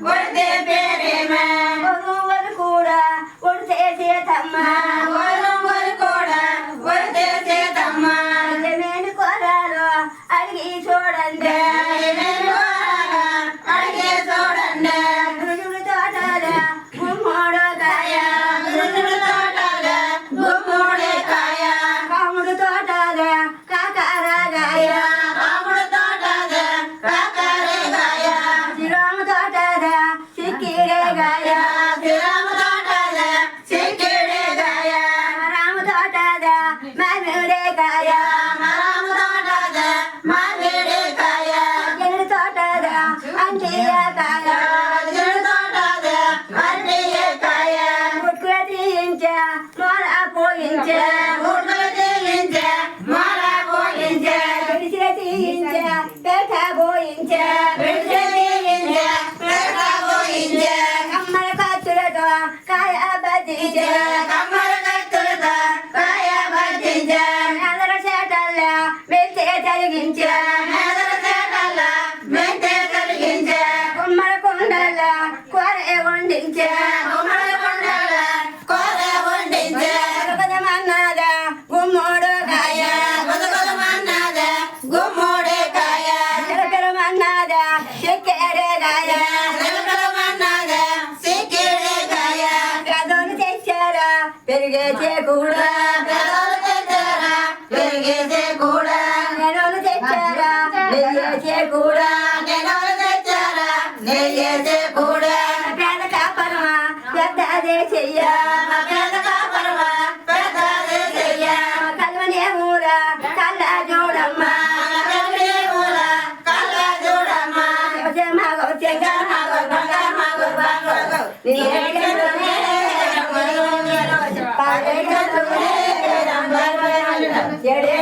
ఒడితే పేరేమే ఒరువరు కూడా ఒడితే చేతమ్మ ఒరువరు కూడా ఒడితే చేతమ్మ ఏమేమి కోరాలో అడిగి చూడండి అడిగే చూడండి రుజుడు తోటల గుమ్మడి కాయ రుజుడు తోటల గుమ్మడి కాయ కాముడు తోటల కాకరకాయ రాముడు తోటల కాకరకాయ శ్రీరాము తోటల చిక్కిడికాయ శ్రీరాము తోటల చిక్కిడికాయ రాము తోటల మామిడికాయ రాము తోటల మామిడికాయ ఎన్ని తోటల అంటియకాయ రుజుడు తోటల అరటికాయ ముట్టుకు తీయించే మొల పోయించే ఊర్లు తీయించే మొల పోయించే విడిచిన తీయించే పేట పోయించే విడిచి తీయించే పేట పోయించే కమ్మల ఖర్చులతో కాయ బతించే కమ్మల కత్తులతో కాయ బట్టించే అందర చేటల్లో మెత్తే తరిగించే మెదల చేటల్ల మెంతే కలిగించే కుమ్మల కుండల్లో కూర వండించే గుమ్మడి కొండల కూర వండించే పదమన్నద గుమ్మడు కాయ బతుకులమన్నద గుమ్మడి కాయ పిరమన్నద చక్కెర కాయ నిలకలమన్నద సిక్కిడి కాయ గదోలు తెచ్చారా పెరిగేచే కూడా పెదవులు తెచ్చారా పెరిగేసే కూడా నెలలు తెచ్చారా నెయ్యేచే కూడా నెలవులు తెచ్చారా నెయ్యేసే కూడా పేద కాపరమా పెద్దదే చెయ్యా మా పేద కాపరమా పెద్దదే చెయ్య కల్వనే ఊరా కళ్ళ చూడమ్మా కల్లి ఊర కళ్ళ చూడమ్మా చెడే